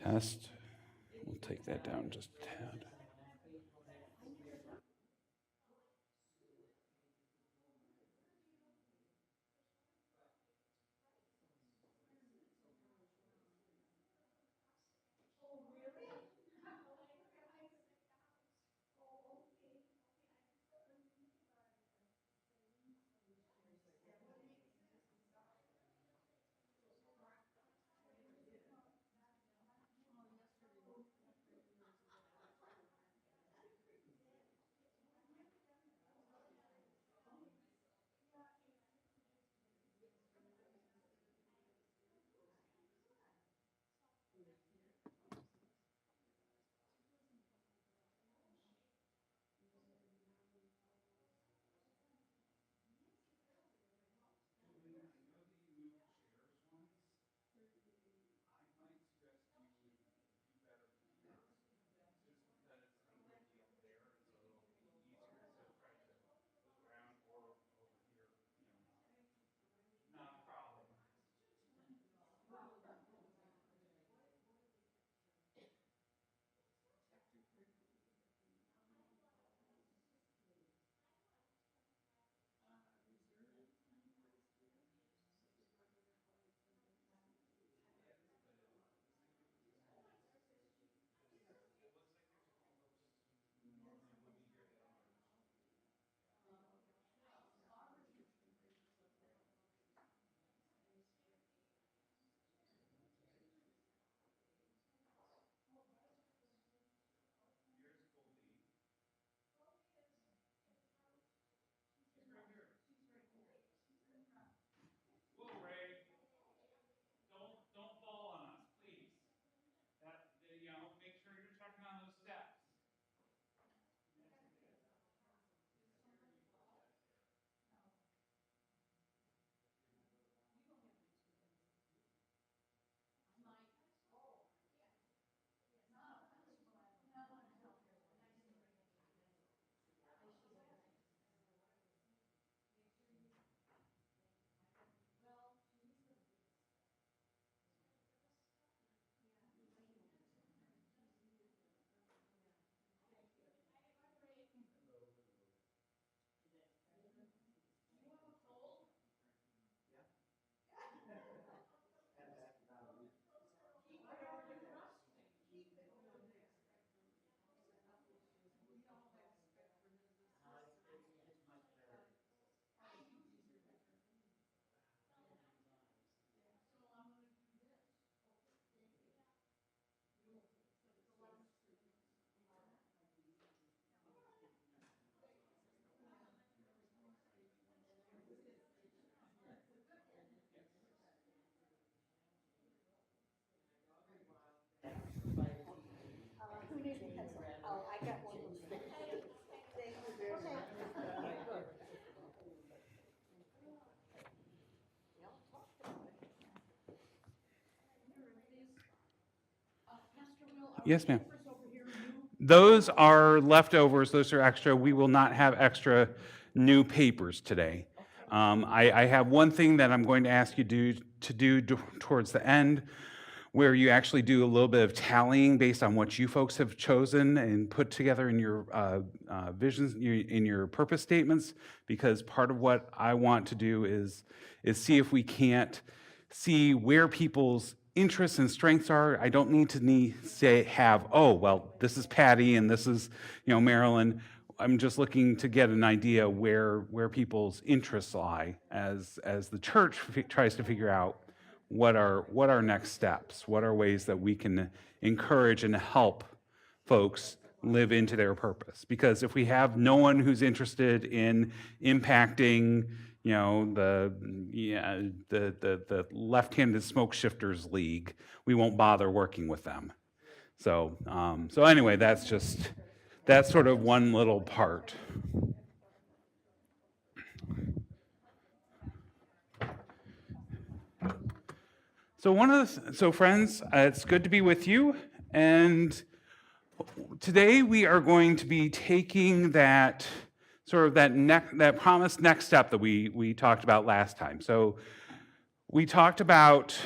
Test. We'll take that down just a tad. Don't fall on us, please. Make sure you're checking on those steps. Who needs a pencil? Oh, I got one. Yes, ma'am. Those are leftovers. Those are extra. We will not have extra new papers today. I have one thing that I'm going to ask you to do towards the end, where you actually do a little bit of tallying based on what you folks have chosen and put together in your visions, in your purpose statements, because part of what I want to do is see if we can't see where people's interests and strengths are. I don't need to have, oh, well, this is Patty and this is, Marilyn. I'm just looking to get an idea where people's interests lie as the church tries to figure out what are next steps, what are ways that we can encourage and help folks live into their purpose. Because if we have no one who's interested in impacting, the left-handed smoke shifters league, we won't bother working with them. So anyway, that's sort of one little part. So friends, it's good to be with you, and today we are going to be taking that sort of that promised next step that we talked about last time. So we've talked about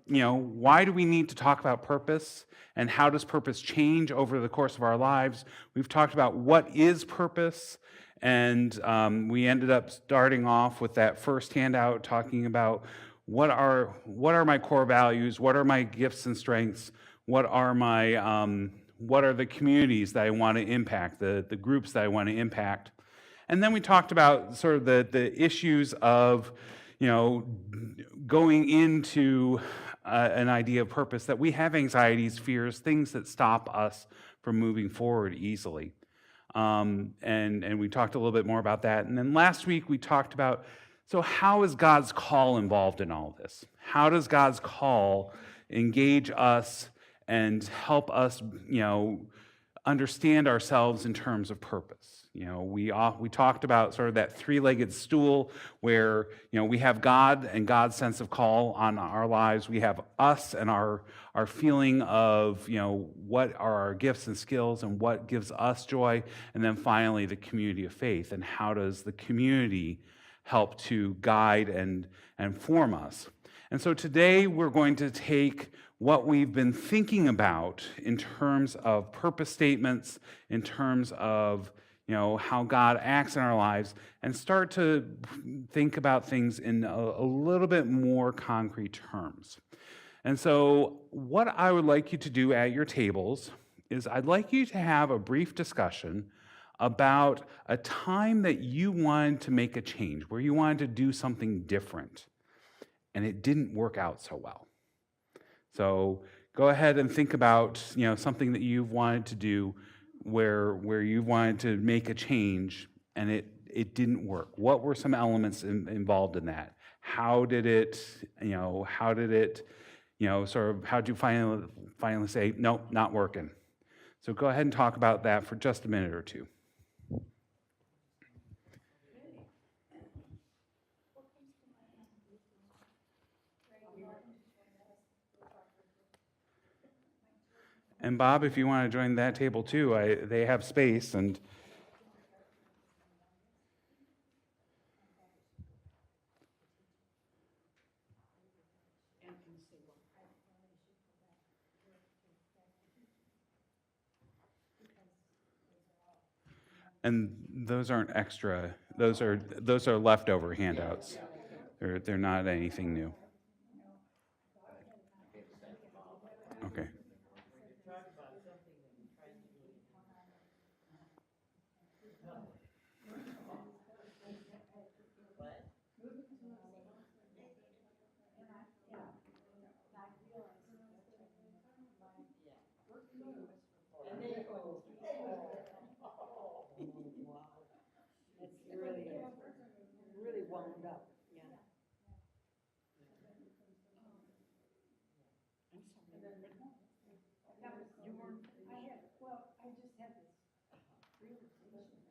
why do we need to talk about purpose and how does purpose change over the course of our lives? We've talked about what is purpose, and we ended up starting off with that first handout talking about what are my core values, what are my gifts and strengths, what are the communities that I want to impact, the groups that I want to impact. And then we talked about sort of the issues of, going into an idea of purpose, that we have anxieties, fears, things that stop us from moving forward easily. And we talked a little bit more about that. And then last week we talked about, so how is God's call involved in all this? How does God's call engage us and help us, understand ourselves in terms of purpose? We talked about sort of that three-legged stool where, we have God and God's sense of call on our lives. We have us and our feeling of, what are our gifts and skills and what gives us joy. And then finally, the community of faith, and how does the community help to guide and form us. And so today we're going to take what we've been thinking about in terms of purpose statements, in terms of how God acts in our lives, and start to think about things in a little bit more concrete terms. And so what I would like you to do at your tables is I'd like you to have a brief discussion about a time that you wanted to make a change, where you wanted to do something different, and it didn't work out so well. So go ahead and think about something that you've wanted to do where you wanted to make a change and it didn't work. What were some elements involved in that? How did it how'd you finally say, nope, not working? So go ahead and talk about that for just a minute or two. And Bob, if you want to join that table too, they have space. And those aren't extra. Those are leftover handouts. They're not anything new. Okay. Really wound up, yeah. I just had this realization.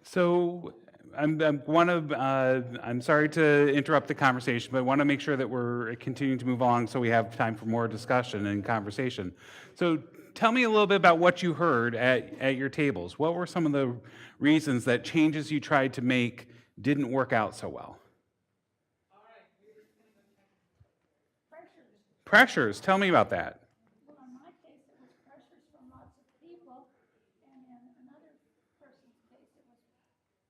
So I'm sorry to interrupt the conversation, but I want to make sure that we're continuing to move along so we have time for more discussion and conversation. So tell me a little bit about what you heard at your tables. What were some of the reasons that changes you tried to make didn't work out so well? Pressures, tell me about that. Well, in my case, it was pressures from lots of people, and in another person's case, it was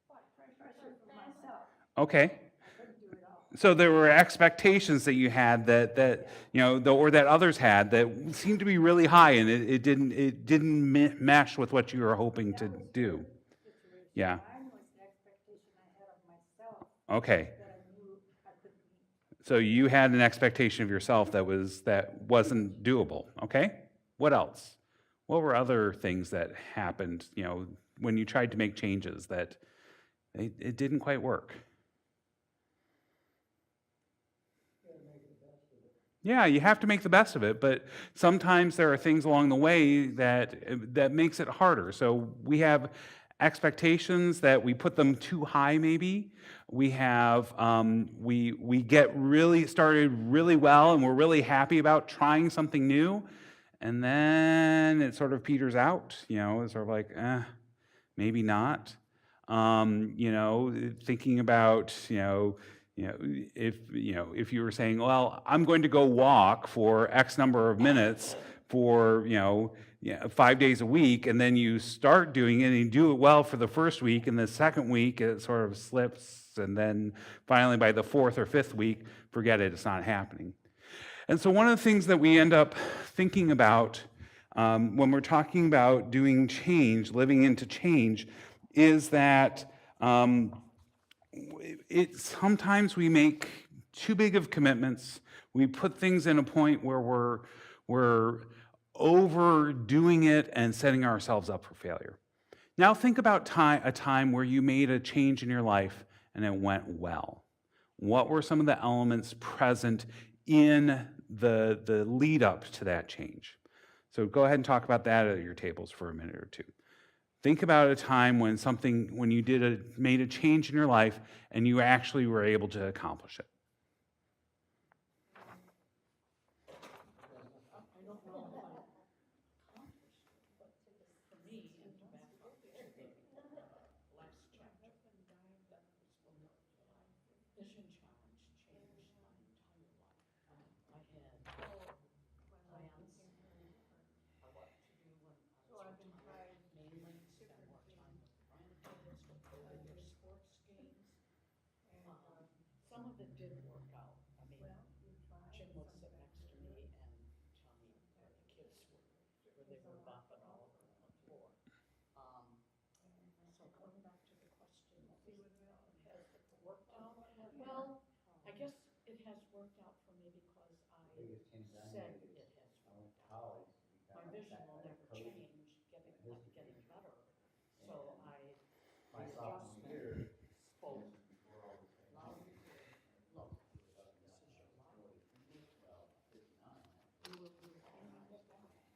what, pressure Pressure from from family? myself. Okay. I couldn't do it all. So there were expectations that you had that or that others had that seemed to be really high, and it didn't mesh with what you were hoping to do. Situation. Yeah. Mine was the expectation I had of myself Okay. that I knew I couldn't meet. So you had an expectation of yourself that wasn't doable. Okay. What else? What were other things that happened? When you tried to make changes that it didn't quite work. Yeah, you have to make the best of it, but sometimes there are things along the way that makes it harder. So we have expectations that we put them too high, maybe. We have we get really started really well, and we're really happy about trying something new, and then it sort of peters out. It's sort of like, maybe not. Thinking about if you were saying, well, I'm going to go walk for X number of minutes for 5 days a week, and then you start doing it and you do it well for the first week, and the second week it sort of slips, and then finally by the fourth or fifth week, forget it, it's not happening. And so one of the things that we end up thinking about when we're talking about doing change, living into change, is that sometimes we make too big of commitments. We put things in a point where we're overdoing it and setting ourselves up for failure. Now think about a time where you made a change in your life and it went well. What were some of the elements present in the lead up to that change? So go ahead and talk about that at your tables for a minute or two. Think about a time when you made a change in your life and you actually were able to accomplish it. Some of it did work out. I mean, Jim would sit next to me and tell me where the kids were, where they were bopping all over the floor. So going back to the question, has it worked out? Well, I guess it has worked out for me because I said it has worked out. My vision will never change, getting better. So the adjustment spoke loud and clear. Look, this is your life. You will be fine. Getting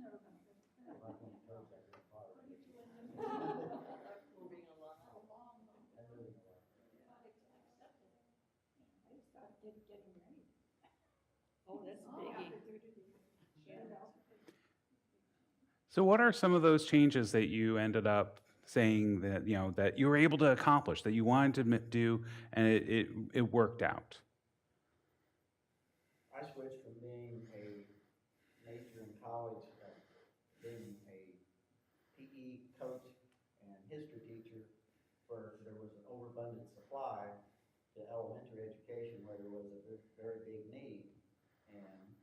ready. Oh, that's biggie. So what are some of those changes that you ended up saying that you were able to accomplish, that you wanted to do, and it worked out? I switched from being a major in college, being a PE coach and history teacher, where there was an overabundant supply, to elementary education where there was a very big need, and it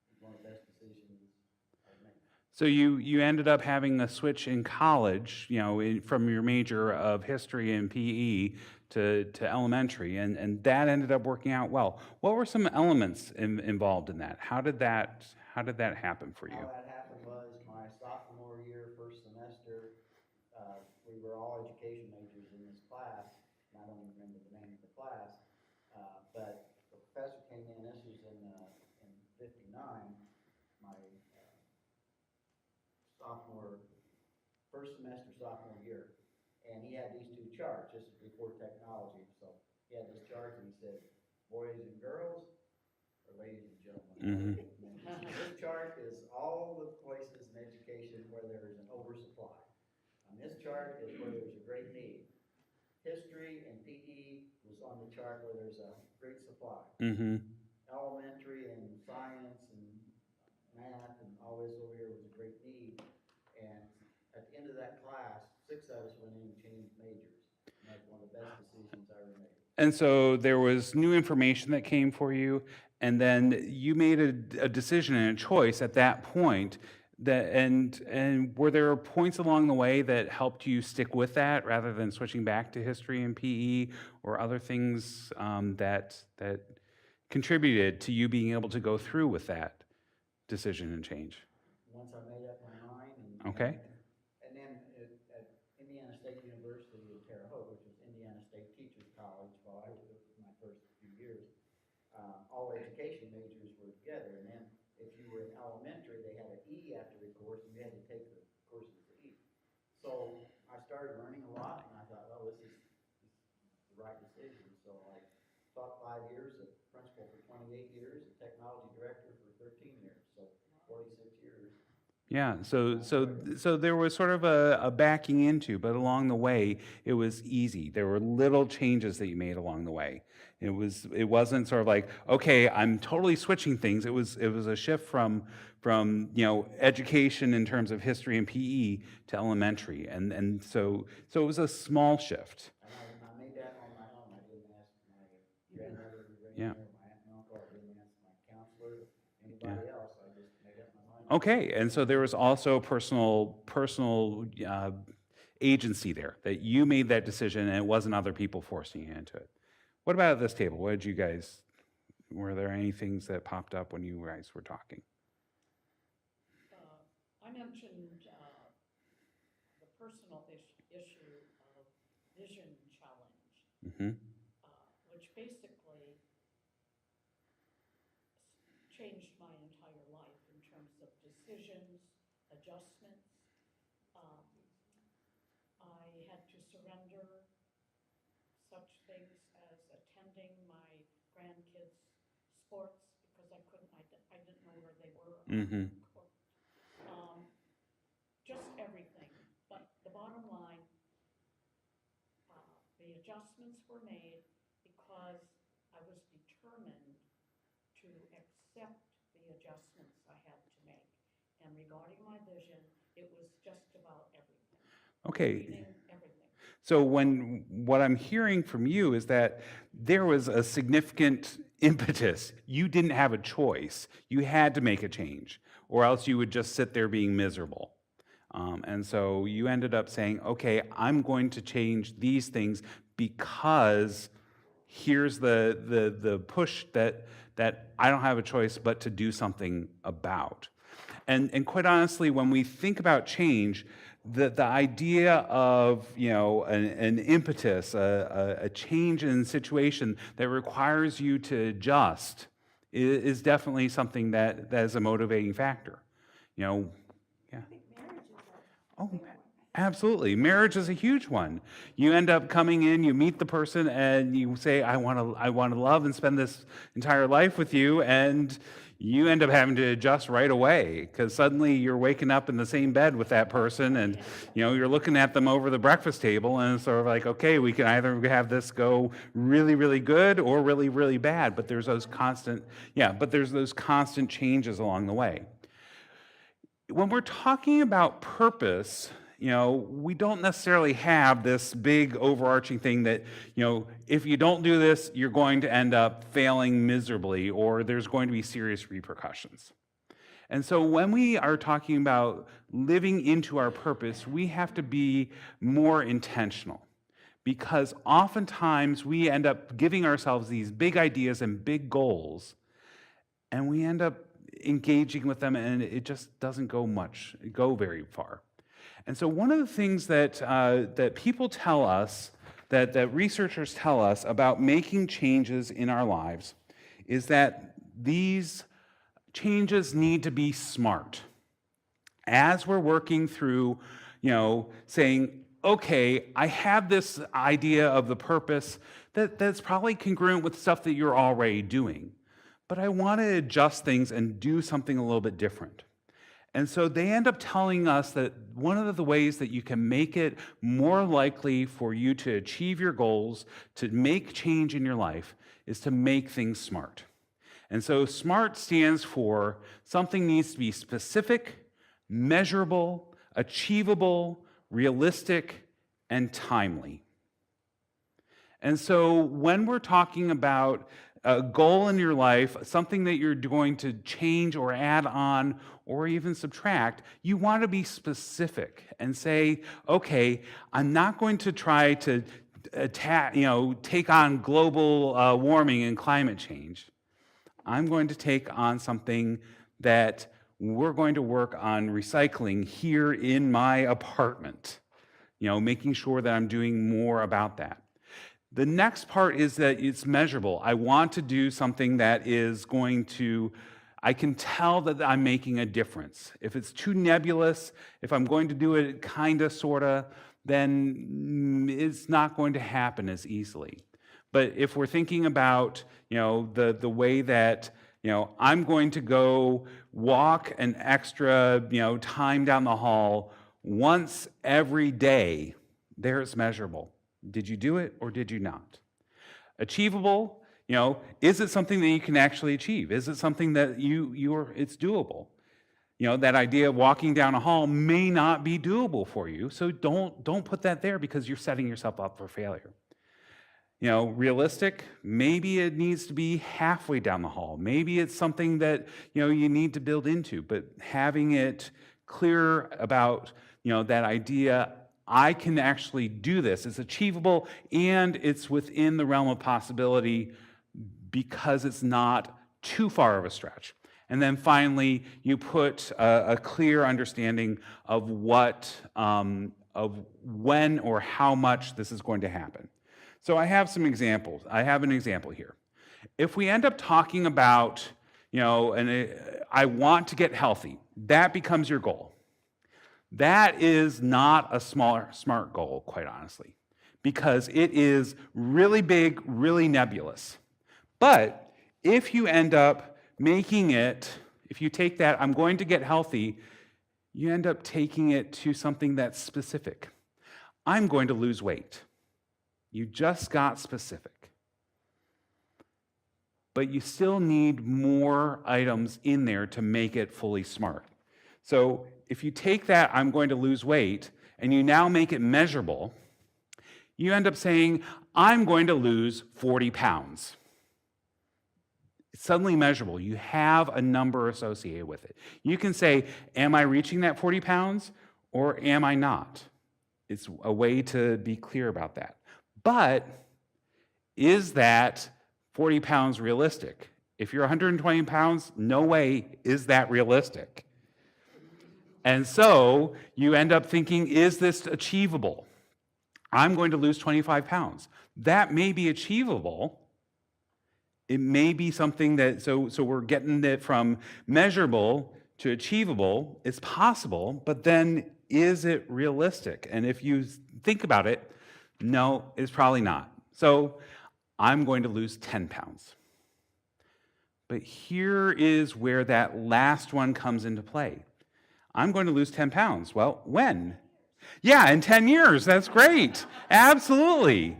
was one of the best decisions I made. So you ended up having a switch in college, from your major of history and PE to elementary, and that ended up working out well. What were some elements involved in that? How did that happen for you? How that happened was my sophomore year, first semester, we were all education majors in this class, and I don't even remember the name of the class, but the professor came in, this was in 59, my first semester sophomore year, and he had these two charts, this is before technology, so he had this chart and he said, boys and girls, or ladies and gentlemen. Mhm. And this chart is all the places in education where there is an oversupply. On this chart is where there's a great need. History and PE was on the chart where there's a great supply. Mm-hmm. Elementary and science and math and all this over here was a great need. And at the end of that class, 6 of us went in and changed majors. And that's one of the best decisions I ever made. And so there was new information that came for you, and then you made a decision and a choice at that point. And were there points along the way that helped you stick with that rather than switching back to history and PE or other things that contributed to you being able to go through with that decision and change? Once I made up my mind. Okay. And then at Indiana State University in Terre Haute, which was Indiana State Teachers College, while I was my first few years, all education majors were together. And then if you were in elementary, they had an E after the course, and you had to take the courses for E. So I started learning a lot, and I thought, well, this is the right decision. So I taught 5 years, a principal for 28 years, a technology director for 13 years, so 46 years. Yeah, so there was sort of a backing into, but along the way, it was easy. There were little changes that you made along the way. It wasn't sort of like, okay, I'm totally switching things. It was a shift from education in terms of history and PE to elementary, and so it was a small shift. And I made that on my own. I didn't ask my grandmother, Yeah. my aunt and uncle, I didn't ask my counselor, anybody else. I just made up my mind. Okay, and so there was also personal agency there, that you made that decision and it wasn't other people forcing you into it. What about at this table? Were there any things that popped up when you guys were talking? I mentioned the personal issue of vision challenge, Mm-hmm. which basically changed my entire life in terms of decisions, adjustments. I had to surrender such things as attending my grandkids' sports because I didn't know where they were. Mm-hmm. Just everything. But the bottom line, the adjustments were made because I was determined to accept the adjustments I had to make. And regarding my vision, it was just about everything. Okay. Reading, everything. So what I'm hearing from you is that there was a significant impetus. You didn't have a choice. You had to make a change, or else you would just sit there being miserable. And so you ended up saying, okay, I'm going to change these things because here's the push that I don't have a choice but to do something about. And quite honestly, when we think about change, the idea of an impetus, a change in situation that requires you to adjust is definitely something that is a motivating factor. Yeah. Oh, absolutely. Marriage is a huge one. You end up coming in, you meet the person, and you say, I want to love and spend this entire life with you, and you end up having to adjust right away because suddenly you're waking up in the same bed with that person, and you're looking at them over the breakfast table, and it's sort of like, okay, we can either have this go really, really good or really, really bad. But there's those constant changes along the way. When we're talking about purpose, we don't necessarily have this big overarching thing that, if you don't do this, you're going to end up failing miserably or there's going to be serious repercussions. And so when we are talking about living into our purpose, we have to be more intentional because oftentimes we end up giving ourselves these big ideas and big goals, and we end up engaging with them, and it just doesn't go very far. And so one of the things that that people tell us, that researchers tell us about making changes in our lives, is that these changes need to be smart. As we're working through, saying, okay, I have this idea of the purpose that's probably congruent with stuff that you're already doing, but I want to adjust things and do something a little bit different. And so they end up telling us that one of the ways that you can make it more likely for you to achieve your goals, to make change in your life, is to make things smart. And so SMART stands for something needs to be specific, measurable, achievable, realistic, and timely. And so when we're talking about a goal in your life, something that you're going to change or add on or even subtract, you want to be specific and say, okay, I'm not going to try to take on global warming and climate change. I'm going to take on something that we're going to work on recycling here in my apartment, making sure that I'm doing more about that. The next part is that it's measurable. I want to do something that is going to, I can tell that I'm making a difference. If it's too nebulous, if I'm going to do it kind of, sort of, then it's not going to happen as easily. But if we're thinking about, the way that, I'm going to go walk an extra, time down the hall once every day, there's measurable. Did you do it or did you not? Achievable, is it something that you can actually achieve? Is it something that it's doable? That idea of walking down a hall may not be doable for you, so don't put that there because you're setting yourself up for failure. Realistic, maybe it needs to be halfway down the hall. Maybe it's something that, you need to build into, but having it clear about, that idea, I can actually do this. It's achievable and it's within the realm of possibility because it's not too far of a stretch. And then finally, you put a clear understanding of of when or how much this is going to happen. So I have some examples. I have an example here. If we end up talking about, I want to get healthy, that becomes your goal. That is not a smart goal, quite honestly, because it is really big, really nebulous. But if you end up making it, if you take that, I'm going to get healthy, you end up taking it to something that's specific. I'm going to lose weight. You just got specific. But you still need more items in there to make it fully smart. So if you take that, I'm going to lose weight, and you now make it measurable, you end up saying, I'm going to lose 40 pounds. It's suddenly measurable. You have a number associated with it. You can say, am I reaching that 40 pounds or am I not? It's a way to be clear about that. But is that 40 pounds realistic? If you're 120 pounds, no way is that realistic. And so you end up thinking, is this achievable? I'm going to lose 25 pounds. That may be achievable. It may be something that, so we're getting it from measurable to achievable. It's possible, but then is it realistic? And if you think about it, no, it's probably not. So I'm going to lose 10 pounds. But here is where that last one comes into play. I'm going to lose 10 pounds. Well, when? Yeah, in 10 years. That's great. Absolutely.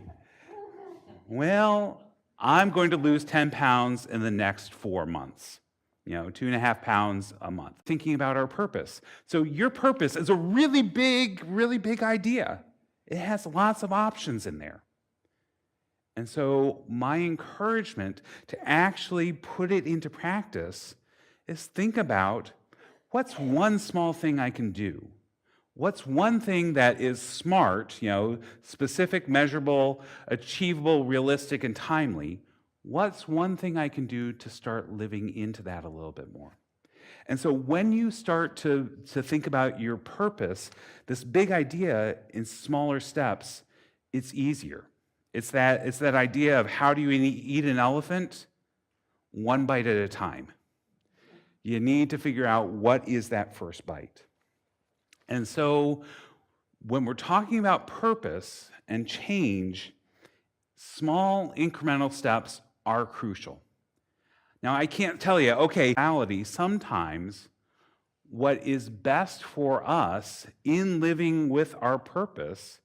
Well, I'm going to lose 10 pounds in the next 4 months. 2.5 pounds a month. Thinking about our purpose. So your purpose is a really big idea. It has lots of options in there. And so my encouragement to actually put it into practice is think about, what's one small thing I can do? What's one thing that is smart, specific, measurable, achievable, realistic, and timely? What's one thing I can do to start living into that a little bit more? And so when you start to think about your purpose, this big idea in smaller steps, it's easier. It's that idea of how do you eat an elephant? One bite at a time. You need to figure out what is that first bite. And so when we're talking about purpose and change, small incremental steps are crucial. Now, I can't tell you, okay, reality, sometimes what is best for us in living with our purpose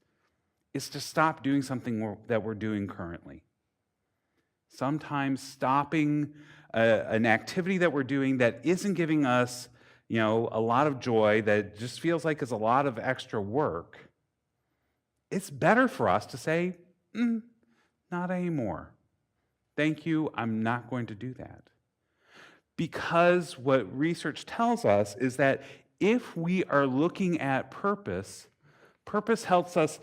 is to stop doing something that we're doing currently. Sometimes stopping an activity that we're doing that isn't giving us a lot of joy, that just feels like it's a lot of extra work, it's better for us to say, not anymore. Thank you, I'm not going to do that. Because what research tells us is that if we are looking at purpose, purpose helps us,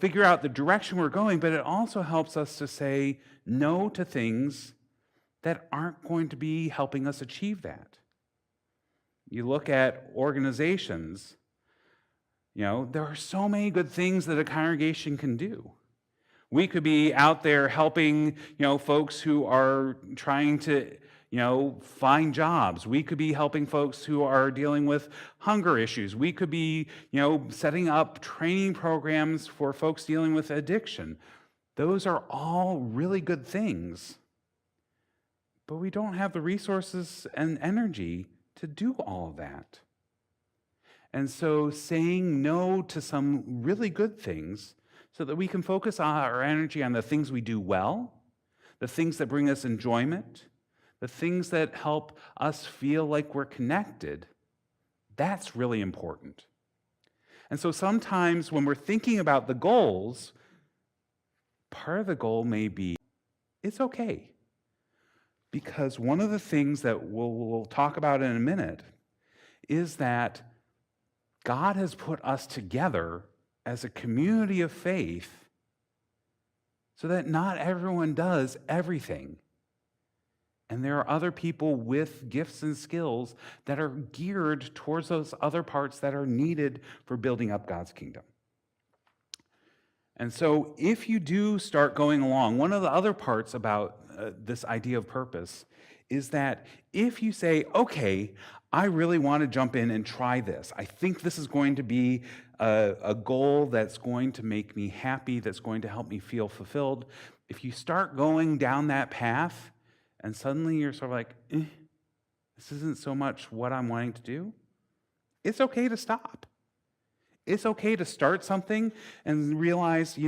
figure out the direction we're going, but it also helps us to say no to things that aren't going to be helping us achieve that. You look at organizations, there are so many good things that a congregation can do. We could be out there helping, folks who are trying to, find jobs. We could be helping folks who are dealing with hunger issues. We could be, setting up training programs for folks dealing with addiction. Those are all really good things. But we don't have the resources and energy to do all of that. And so saying no to some really good things so that we can focus our energy on the things we do well, the things that bring us enjoyment, the things that help us feel like we're connected, that's really important. And so sometimes when we're thinking about the goals, part of the goal may be, it's okay. Because one of the things that we'll talk about in a minute is that God has put us together as a community of faith so that not everyone does everything. And there are other people with gifts and skills that are geared towards those other parts that are needed for building up God's kingdom. And so if you do start going along, one of the other parts about this idea of purpose is that if you say, okay, I really want to jump in and try this. I think this is going to be a goal that's going to make me happy, that's going to help me feel fulfilled. If you start going down that path and suddenly you're sort of like, this isn't so much what I'm wanting to do, it's okay to stop. It's okay to start something and realize,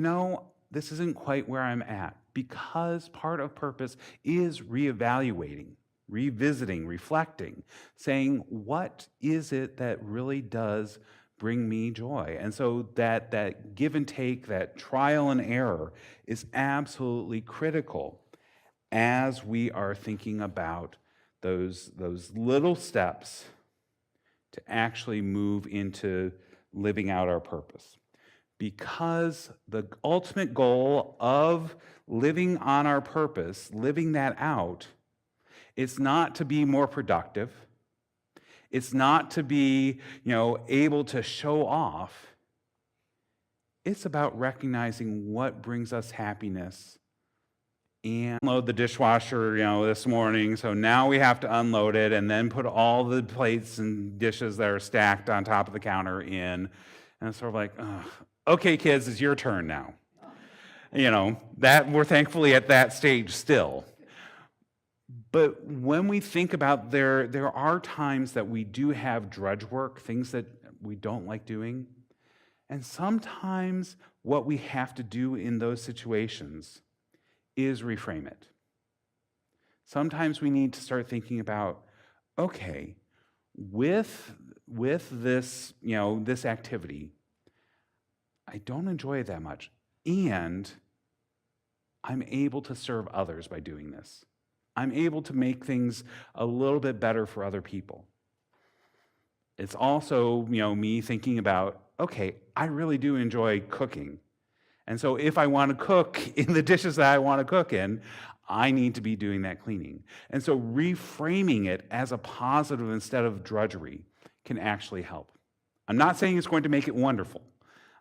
this isn't quite where I'm at, because part of purpose is reevaluating, revisiting, reflecting, saying, what is it that really does bring me joy? And so that give and take, that trial and error is absolutely critical as we are thinking about those little steps to actually move into living out our purpose. Because the ultimate goal of living on our purpose, living that out, it's not to be more productive. It's not to be, able to show off. It's about recognizing what brings us happiness. And unload the dishwasher, this morning, so now we have to unload it and then put all the plates and dishes that are stacked on top of the counter in. And it's sort of like, okay, kids, it's your turn now. That we're thankfully at that stage still. But when we think about there are times that we do have drudge work, things that we don't like doing. And sometimes what we have to do in those situations is reframe it. Sometimes we need to start thinking about, okay, with this, this activity, I don't enjoy it that much, and I'm able to serve others by doing this. I'm able to make things a little bit better for other people. It's also, me thinking about, okay, I really do enjoy cooking. And so if I want to cook in the dishes that I want to cook in, I need to be doing that cleaning. And so reframing it as a positive instead of drudgery can actually help. I'm not saying it's going to make it wonderful.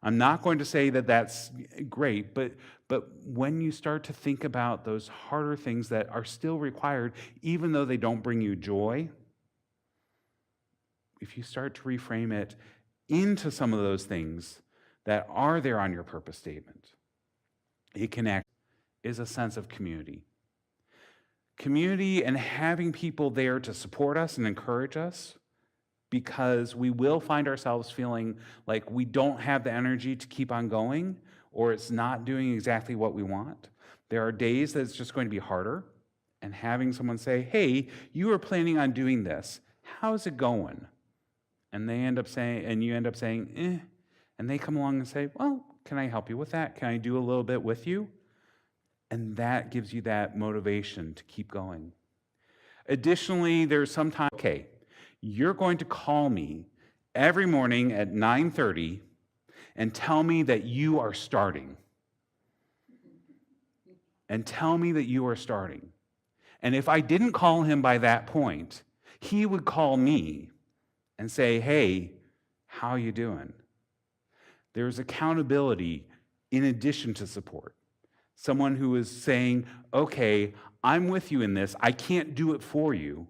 I'm not going to say that that's great, but when you start to think about those harder things that are still required, even though they don't bring you joy, if you start to reframe it into some of those things that are there on your purpose statement, it can act is a sense of community. Community and having people there to support us and encourage us, because we will find ourselves feeling like we don't have the energy to keep on going, or it's not doing exactly what we want. There are days that it's just going to be harder, and having someone say, hey, you were planning on doing this. How's it going? And they end up saying, and you end up saying, eh. And they come along and say, well, can I help you with that? Can I do a little bit with you? And that gives you that motivation to keep going. Additionally, there's sometimes, okay, you're going to call me every morning at 9:30 and tell me that you are starting. And tell me that you are starting. And if I didn't call him by that point, he would call me and say, hey, how you doing? There's accountability in addition to support. Someone who is saying, okay, I'm with you in this. I can't do it for you,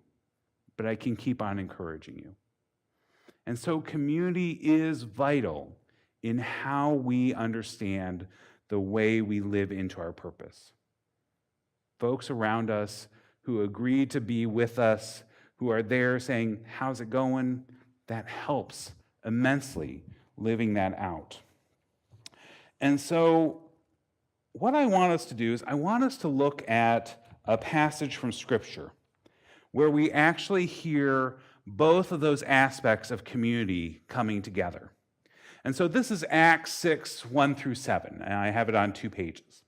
but I can keep on encouraging you. And so community is vital in how we understand the way we live into our purpose. Folks around us who agree to be with us, who are there saying, how's it going? That helps immensely living that out. And so what I want us to do is I want us to look at a passage from Scripture where we actually hear both of those aspects of community coming together. And so this is Acts 6, 1 through 7, and I have it on 2 pages.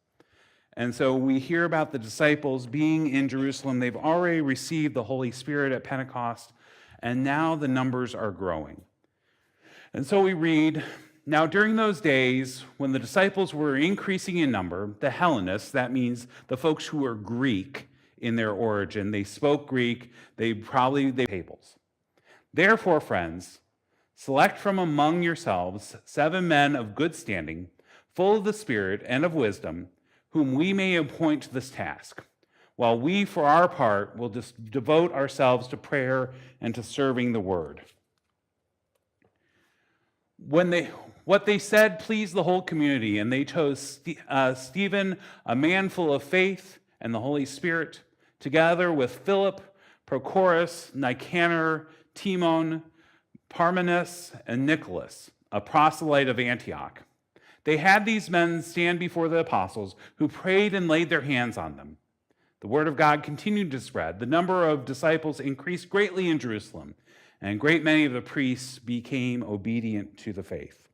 And so we hear about the disciples being in Jerusalem. They've already received the Holy Spirit at Pentecost, and now the numbers are growing. And so we read, now during those days, when the disciples were increasing in number, the Hellenists, that means the folks who were Greek in their origin, they spoke Greek, they tables. Therefore, friends, select from among yourselves 7 men of good standing, full of the Spirit and of wisdom, whom we may appoint to this task, while we, for our part, will just devote ourselves to prayer and to serving the word. What they said pleased the whole community, and they chose Stephen, a man full of faith and the Holy Spirit, together with Philip, Prochorus, Nicanor, Timon, Parmenas, and Nicholas, a proselyte of Antioch. They had these men stand before the apostles, who prayed and laid their hands on them. The word of God continued to spread. The number of disciples increased greatly in Jerusalem, and a great many of the priests became obedient to the faith.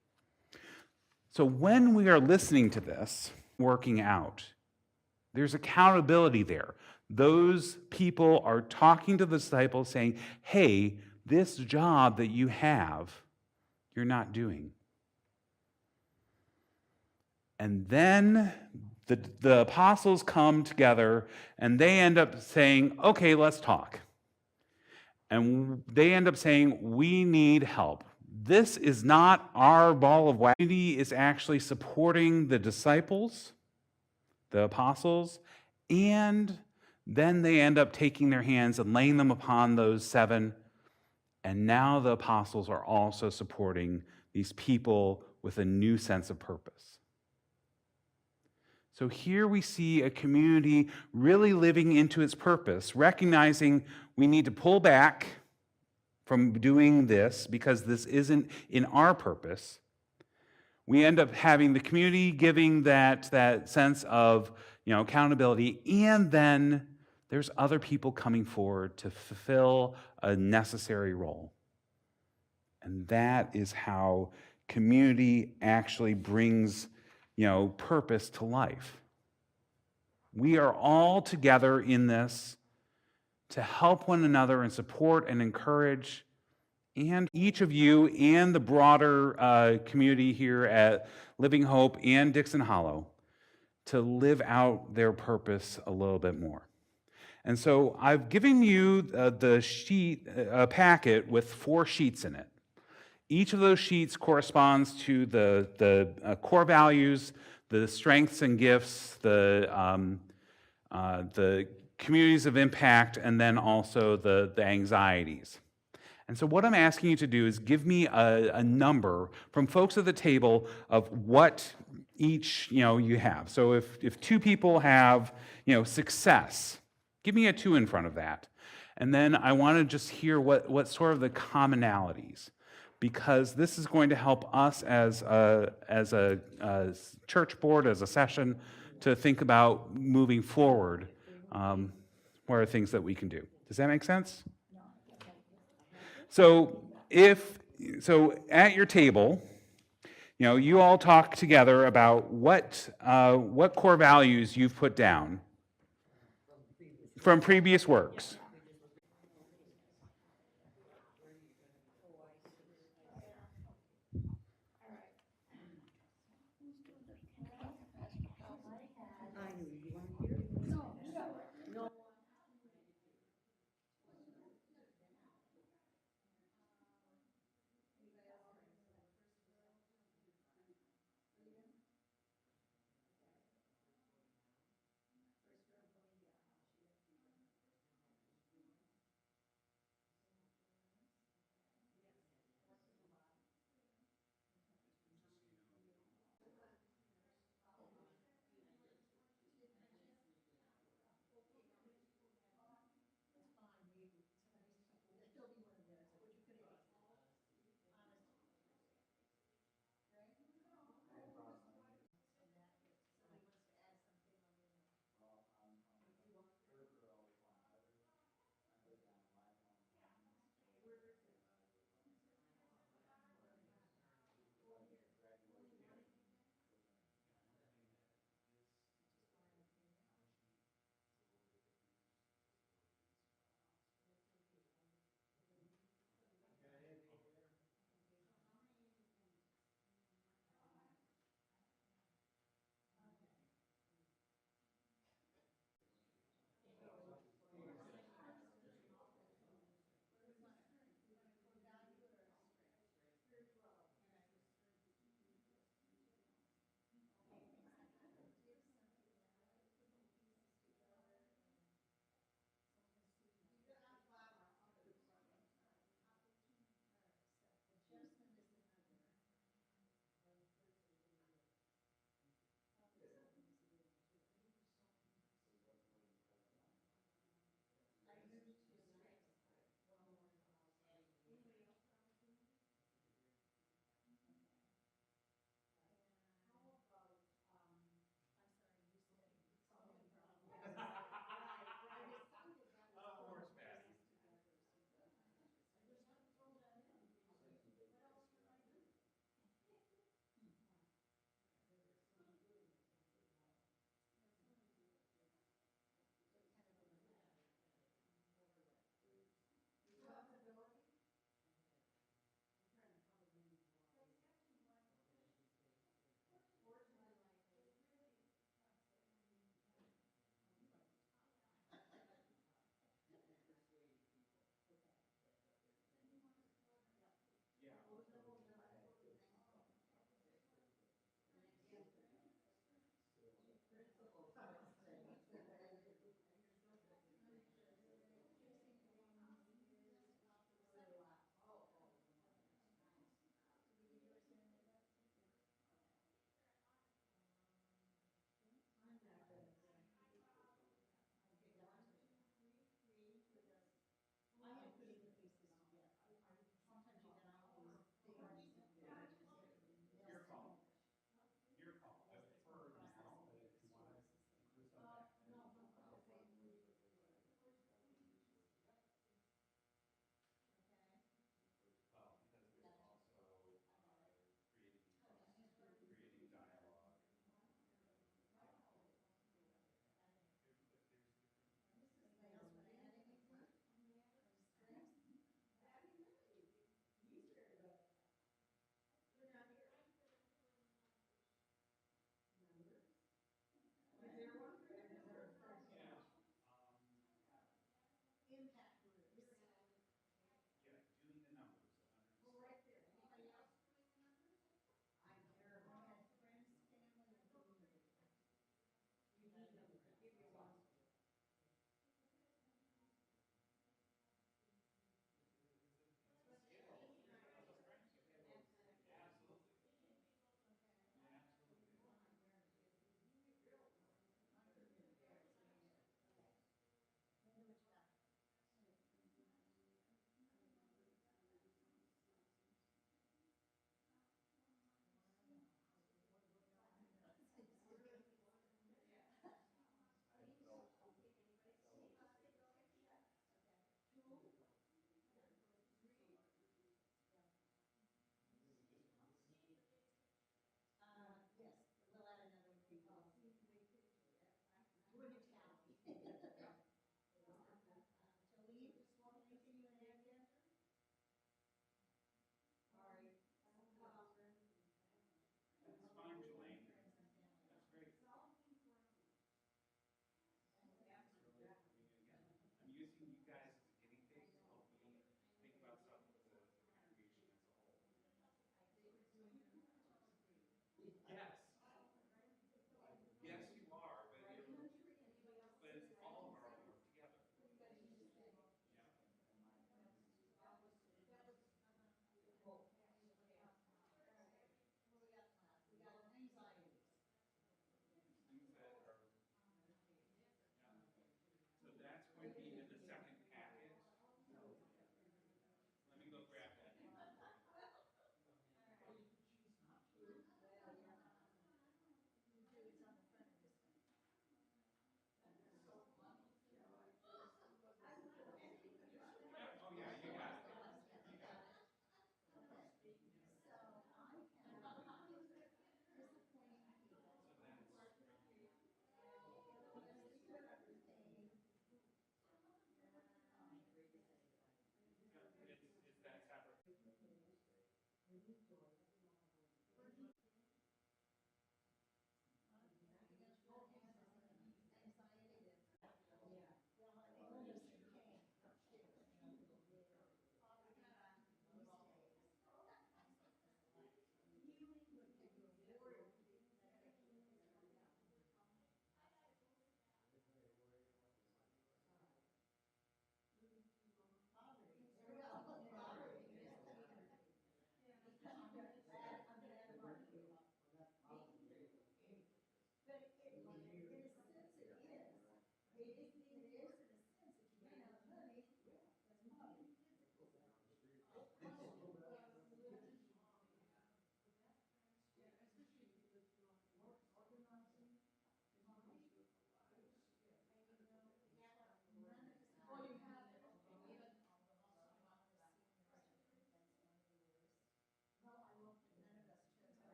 So when we are listening to this, working out, there's accountability there. Those people are talking to the disciples saying, hey, this job that you have, you're not doing. And then the apostles come together and they end up saying, okay, let's talk. And they end up saying, we need help. This is not our ball of wax. Unity is actually supporting the disciples, the apostles, and then they end up taking their hands and laying them upon those 7. And now the apostles are also supporting these people with a new sense of purpose. So here we see a community really living into its purpose, recognizing we need to pull back from doing this because this isn't in our purpose. We end up having the community giving that sense of accountability, and then there's other people coming forward to fulfill a necessary role. And that is how community actually brings purpose to life. We are all together in this to help one another and support and encourage and each of you and the broader community here at Living Hope and Dixon Hollow to live out their purpose a little bit more. And so I've given you the sheet, a packet with 4 sheets in it. Each of those sheets corresponds to the core values, the strengths and gifts, the communities of impact, and then also the anxieties. And so what I'm asking you to do is give me a number from folks at the table of what each you have. So if 2 people have success, give me a 2 in front of that. And then I want to just hear what sort of the commonalities, because this is going to help us as a church board, as a session, to think about moving forward. What are things that we can do? Does that make sense? So at your table, you all talk together about what core values you've put down from previous works.